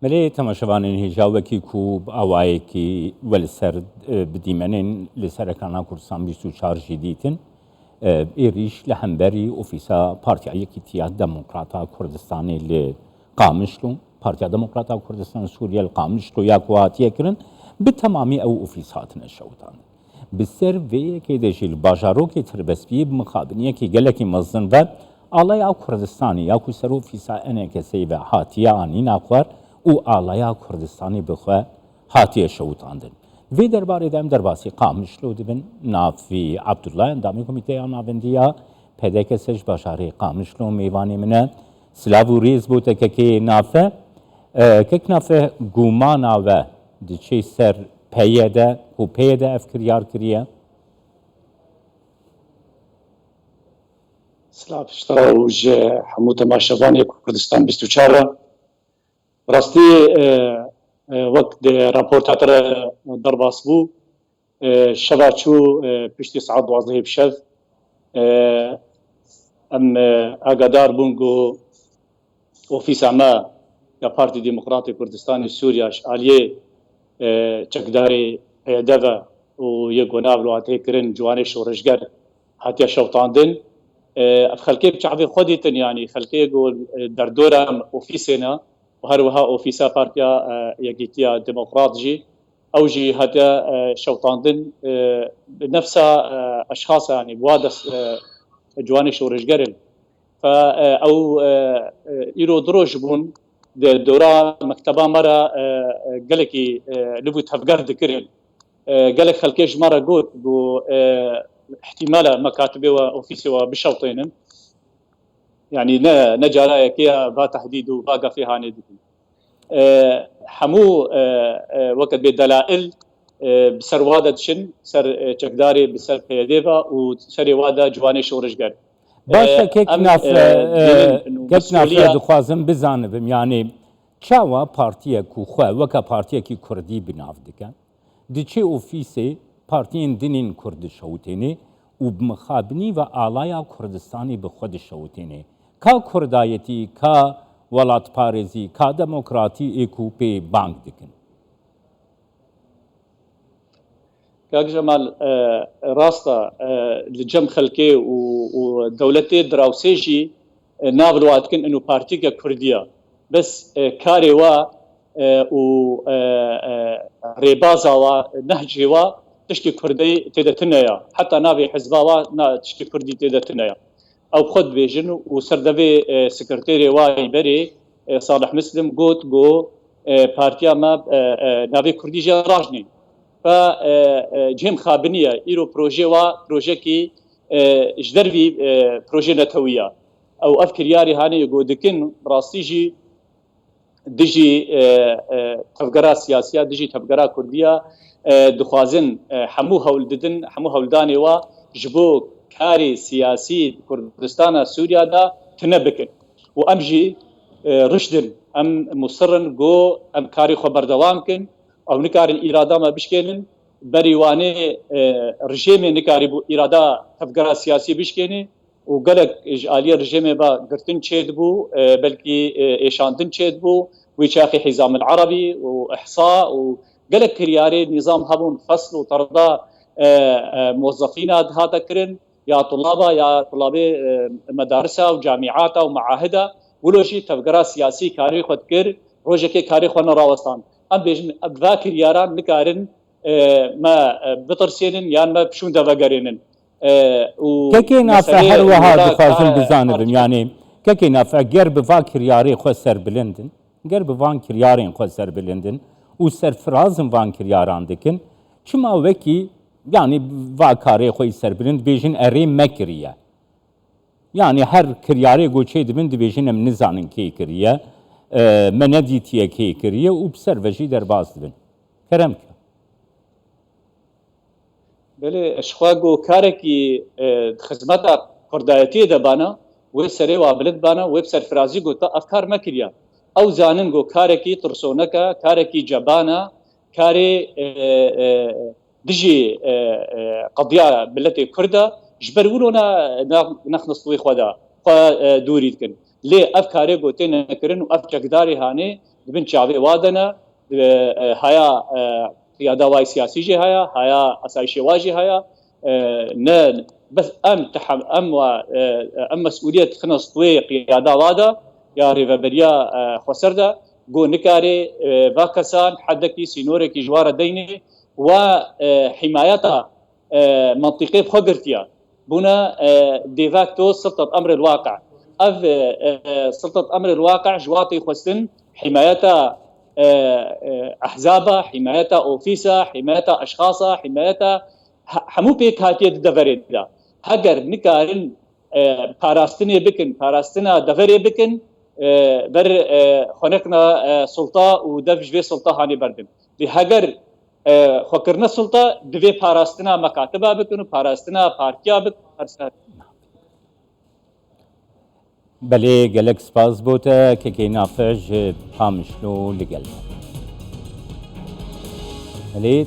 ملي تماشوانين هجاوكي كوب اوایکی ولسر بدیمنین لسر کانا کورسان 24 جدیدن ایریش لهمبری اوفیسا پارتیا یکیتیا دموکراتا کردستانی لقامشلو پارتیا دموکراتا کردستان سوریا القامشلو یاکواتیه کرن بتمامی او اوفیسات نشودان بسر وی که دشیل باجارو که تربسبی بمخابنیه که گلکی مزن و آلای او کردستانی یا کو سر اوفیسا انه کسی و هاتیا آنی ناخور او آلایا کردستانی بخوا هاتیه شوتاندن. وی درباره دم درباسی قامشلو دبن نافی عبدالله اندامی کمیته ناوندیا پدک سج باشاری قامشلو میوانی منه سلاو ریز بوده که نافه نافه گومانا و دیچه سر پیده و پیده افکریار کریه سلاو شتاوج حمو تماشوانی کردستان 24 راستی وقت راپورتاتر درباس بو شبا چو پشتی ساعت 12 بشب ام اگادار بونگو اوفیس اما یا پارتی دموکراتی کردستان سوریا آلیه چکداری پیداوه و یک گناه لواته کرن جوان شورشگر هاتیا شوطاندن اف خلقی بچعبی خودیتن یعنی خلقی گول در دورم اوفیسنا وهروها اوفيسا بارتيا يجيتيا ديمقراط جي او جي هذا شوطاندن بنفس اشخاص يعني بوادس جواني شورشجرن فا او يرو دروج بون دورا مكتبه مره قالكي لبو تفقر ذكرن قالك خلكيش مره قلت بو احتمال مكاتبه واوفيسي وبشوطين يعني نجارة كيا با تحديد وباقى فيها ندكن حمو وقت بدلائل بسر وادا شن سر چکداري بسر پیديفا وسر وادا جواني شورشگر باشا كيك ناف دخوازم بزانبم يعني چاوا پارتيا كو خوا وكا پارتيا كي كردي بناف دكن دي چه اوفيسي پارتيين دينين كرد شوتيني وبمخابني و آلايا كردستاني بخود شوتيني کا کردایتی کا ولات پارزی کا دموکراتی ایکو پی بانک دکن كاك جمال راستا لجم خلكي ودولتي دراوسيجي نابلوات كن انه بارتيكا كردية بس كاري وا و ريبازا وا نهجي وا تشكي كردي تيدتنيا حتى نابي حزبا وا تشكي كردي تيدتنيا او خود بيجن وسردبي سكرتيري واي بري صالح مسلم قوت جو بارتيا ما نابي كردي جا راجني فجهم خابنيه ايرو بروجي وا بروجيكي جدربي بروجي نتويه او افكر ياري هاني يقودكن راستيجي دجي تفقرا سياسيه دجي تفقرا كرديه دخوازن حمو هولددن حمو هولداني وا جبو كاري سياسي كردستان سوريا دا تنبكن وامجي رشدن ام مصرن جو ام كاري خبر دوامكن او نكارن اراده ما بشكينن بريواني رجيم نكاري بو اراده تفقرا سياسي بشكيني وقالك اجاليه رجيم با قرتن تشيد بو بلكي ايشاندن تشيد بو ويشاخي حزام العربي واحصاء وقالك كرياري نظام هبون فصل وطردا موظفين هذا كرن يا طلابه يا طلابي مدارسها وجامعاتها ومعاهدها ولو شيء تفقرا سياسي كاري خد كر روجكي كاري خنا راوستان ام بيجن ذاكر ياران نكارن ما بطرسينن يان ما بشون دفقرينن كينا فهر وهذا خازن بزانبم يعني كينا فغير بفاكر ياري خسر بلندن غير بفاكر يارين خسر بلندن وسرفرازن فاكر ياران دكن چما وكي يعني واكاري خوي سربلند بيجن اري مكريه يعني هر كرياري گوچه دبن دبيجن من نزانن كي كريه منديتيه كي كريه وبسر وجي در باز دبن كرمك بله اشخواغو كاركي خدمتا كردايتي دبانا وسري وابلد بانا وبسر فرازي گوتا افكار مكريه او زانن گو كاركي ترسونكا كاركي جبانا كاري دجي قضيه بلتي كرده جبرونا نخلص طوي خدا فدوري كن ليه افكاري قوتين كرن واف جقداري هاني دبن چاوی وادنا هيا قياده واي سياسي جي هيا اسايشي واجي هيا نه بس ام مسؤوليه خنص طوي قياده وادا يا ريفابريا خسردا جو نكاري باكسان حدكي سينوري كي جوار ديني وحمايتها منطقيه بخغرتيا بنا ديفاكتو سلطه امر الواقع سلطه امر الواقع جواتي خسن حمايتها احزابها حمايتها اوفيسا حمايتها اشخاصها حمايتها همو بيك هاتيه دفريدا هاجر نكارن باراستني بكن باراستنا دفري بكن بر خنقنا سلطه ودفج في سلطه هاني بردن بهاجر خكرنا سلطه دفي باراستنا مكاتبه بكن باراستنا بارتيا بك بله گلک سپاس بوده که که نافج پامشلو لگل بله